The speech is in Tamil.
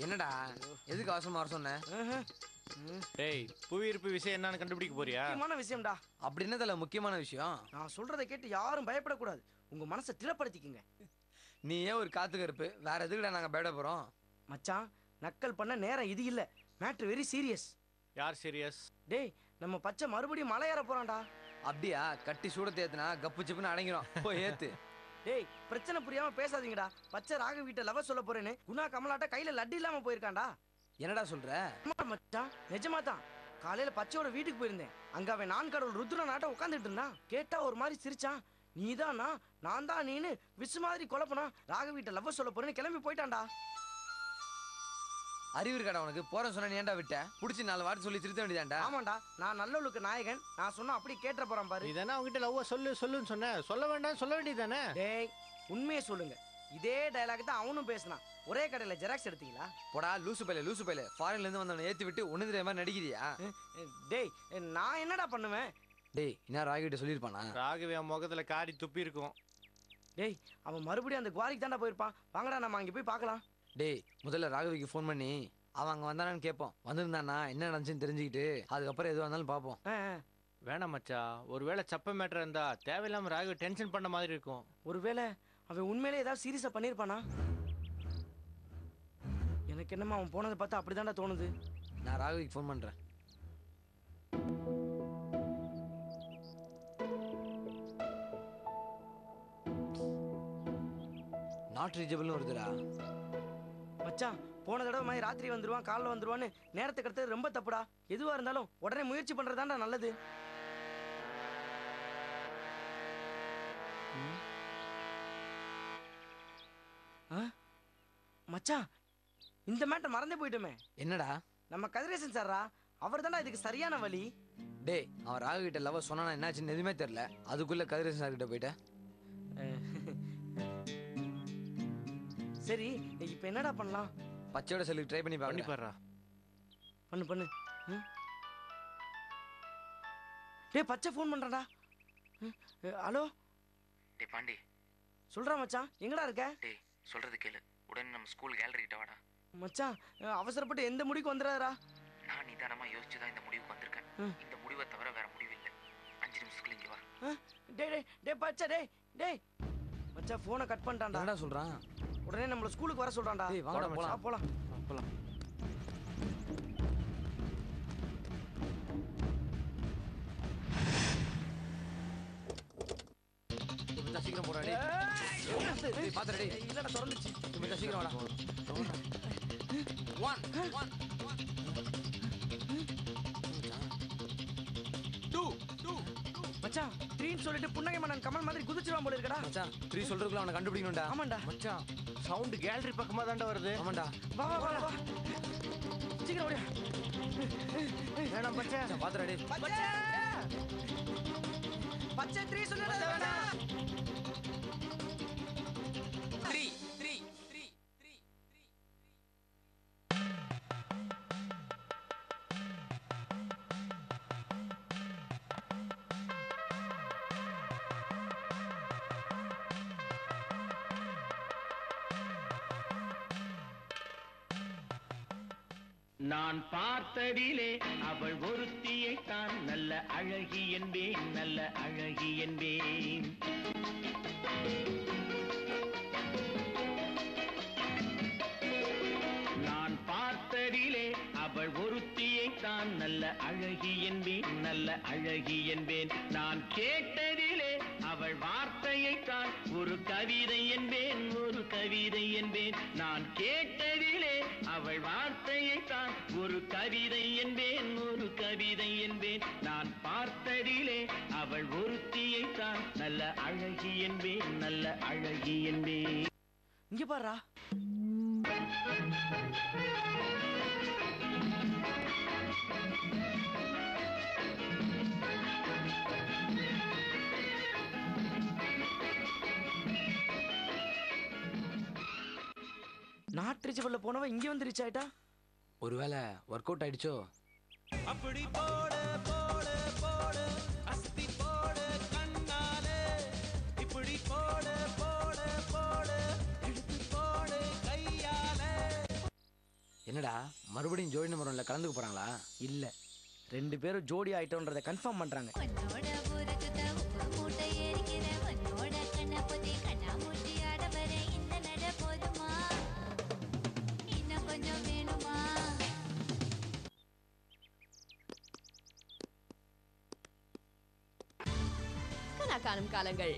என்னடா எதுக்கு அவசரமா வர சொன்ன? டேய் புவியீர்ப்பு விஷயம் என்னன்னு கண்டுபிடிக்க போறியா? முக்கியமான விஷயம்டா. அப்படி என்னதுல முக்கியமான விஷயம்? நான் சொல்றதை கேட்டு யாரும் பயப்படக்கூடாது. உங்க மனசை திடப்படுத்திக்கங்க. நீ ஏன் ஒரு காத்து கருப்பு? வேற எதுக்குடா நாங்க பயப்பட போறோம்? மச்சான், நக்கல் பண்ண நேரம் இது இல்ல. Matter very serious. யார் சீரியஸ்? டேய், நம்ம பச்சை மறுபடியும் மலை ஏற போறான்டா. அப்படியா? கட்டி சூடத்தை ஏத்துனா கப்பு சிப்புன்னு அடங்கிரும். போய் ஏத்து. டேய், பிரச்சனை புரியாம பேசாதீங்கடா. பச்சை ராக வீட்டை லவ சொல்ல போறேன்னு குணா கமலாட்ட கையில லட்டு இல்லாம போயிருக்கான்டா. என்னடா சொல்ற? ஆமா மச்சான், நிஜமா தான். காலையில பச்சையோட வீட்டுக்கு போயிருந்தேன். அங்க அவன் நான் கடவுள் ருத்ர நாட்ட உட்காந்துட்டு இருந்தான். கேட்டா ஒரு மாதிரி சிரிச்சான். நீதானா? நான் தான் நீனு விசு மாதிரி குழப்பனா. ராக வீட்டை லவ் சொல்ல போறேன்னு கிளம்பி போயிட்டான்டா. அறிவு இருக்காடா உனக்கு? போறேன்னு சொன்ன நீ ஏன்டா விட்ட? புடிச்சு 4 வார்த்தை சொல்லி திருத்த வேண்டியதாண்டா. ஆமாண்டா, நான் நல்லவளுக்கு நாயகன். நான் சொன்னா அப்படி கேட்ட போறான் பாரு. நீ தானே அவங்ககிட்ட லவ்வ சொல்லுன்னு சொன்ன. சொல்ல வேண்டாம் சொல்ல வேண்டியதானே? டேய், உண்மையை சொல்லுங்க. இதே டயலாக் தான் அவனும் பேசினான். ஒரே கடையில ஜெராக்ஸ் எடுத்தீங்களா? போடா லூசு பையில ஃபாரின்ல இருந்து வந்தவனை ஏத்தி விட்டு ஒண்ணு தெரியாம மாதிரி நடிக்கிறியா? டேய், நான் என்னடா பண்ணுவேன்? டேய், என்ன ராகிட்ட சொல்லிருப்பானா? ராகவி அவன் முகத்துல காரி துப்பி இருக்கும். டேய், அவன் மறுபடியும் அந்த குவாரிக்கு தாண்டா போயிருப்பான். வாங்கடா நம்ம அங்கே போய் பார்க்கலாம். டேய், முதல்ல ராகவிக்கு ஃபோன் பண்ணி அவன் அங்க வந்தானான்னு கேட்போம். வந்திருந்தானா என்ன நடந்துச்சுன்னு தெரிஞ்சுக்கிட்டு அதுக்கப்புறம் எதுவாக இருந்தாலும் பார்ப்போம். வேணாம் மச்சா, ஒருவேளை சப்ப மேட்டர் இருந்தா தேவையில்லாம ராகவி டென்ஷன் பண்ண மாதிரி இருக்கும். ஒருவேளை அவன் உண்மையிலே ஏதாவது சீரியஸா பண்ணிருப்பானா? எனக்கு என்னமா அவன் போனதை பார்த்தா அப்படிதான்டா தோணுது. நான் ராகவிக்கு ஃபோன் பண்றேன். நாட் ரீச்சபிள்னு வருதுடா. மச்சான், போன தடவை மாதிரி ராத்திரி வந்துருவான் காலைல வந்துருவான்னு நேரத்துக்கு அடுத்தது ரொம்ப தப்புடா. எதுவா இருந்தாலும் உடனே முயற்சி பண்றதாண்டா நல்லது. மச்சான், இந்த மேட்டர் மறந்தே போயிட்டோமே. என்னடா? நம்ம கதிரேசன் சாரா, அவர் தானே இதுக்கு சரியான வழி. டேய், அவன் ராகு கிட்ட லவ் சொன்னா என்னாச்சுன்னு எதுவுமே தெரியல. அதுக்குள்ள கதிரேசன் சார் கிட்ட போயிட்ட. சரி, இப்ப என்னடா பண்ணலாம்? பச்சையோட செல்லுக்கு ட்ரை பண்ணி பாடுறா. பண்ணு. டேய், பச்சை ஃபோன் பண்றடா. ஹலோ. டேய் பாண்டி. சொல்றா மச்சான், எங்கடா இருக்க? டேய், சொல்றது கேளு. உடனே நம்ம ஸ்கூல் கேலரி கிட்ட வாடா. மச்சான், அவசரப்பட்டு எந்த முடிவுக்கு வந்துடாதடா. நான் நிதானமா யோசிச்சு தான் இந்த முடிவுக்கு வந்திருக்கேன். இந்த முடிவை தவிர வேற முடிவு இல்லை. 5 நிமிஷத்துக்குள்ள இங்க வா. டேய் பச்சை, டேய் மச்சான் போனை கட் பண்ணிட்டான்டா. என்னடா சொல்றான்? உடனே நம்மள ஸ்கூலுக்கு வர சொல்றான்டா. டேய் வாடா போலாம். சீக்கிரம் போடா டேய். பாத்துடா டேய். இல்லடா திறந்துச்சு. சீக்கிரம் வாடா. 1 2 மச்சான், 3 சொல்லிட்டு புன்னகை மன்னன் கமல் மாதிரி குதிச்சுவான் போல இருக்கடா. மச்சான், 3 சொல்றதுக்குள்ள அவனை கண்டுபிடிக்கணும்டா. ஆமாண்டா மச்சான், சவுண்ட் கேலரி பக்கமா தான்டா வருது. ஆமாண்டா. வா. சீக்கிரம் ஓடியா. வேணாம் மச்சான். பாத்துடா டேய். பச்சை 3 சொல்லிடா. வேணாம். 3 நான் பார்த்ததிலே அவள் ஒருத்தியை தான் நல்ல அழகி என்பேன், நல்ல அழகி என்பேன். நான் பார்த்ததிலே அவள் ஒருத்தியை தான் நல்ல அழகி என்பேன், நல்ல அழகி என்பேன். நான் கேட்டதிலே அவள் வார்த்தையை தான் ஒரு கவிதை என்பேன், ஒரு கவிதை என்பேன். நான் கேட்டதிலே அவள் வார்த்தையை தான் ஒரு கவிதை என்பேன், ஒரு கவிதை என்பேன். நான் பார்த்ததிலே அவள் ஒருத்தியை தான் நல்ல அழகி என்பேன், நல்ல அழகி என்பேன். இங்க பாருடா. நாட் ரீச்சபிள்ல போனவன் இங்க வந்து ரீச் ஆயிட்டா. ஒருவேளை ஒர்க் அவுட் ஆயிடுச்சோ? அப்படி போடு போடு போடு அஸ்தி போடு கண்ணாலே, இப்படி போடு போடு போடு எடுத்து போடு கையாலே. என்னடா மறுபடியும் ஜோடி நம்பர் ஒன்ல கலந்துக்க போறாங்களா? இல்ல 2 பேரும் ஜோடி ஆயிட்டோன்றத கன்ஃபார்ம் பண்றாங்க. காணும் காலங்கள்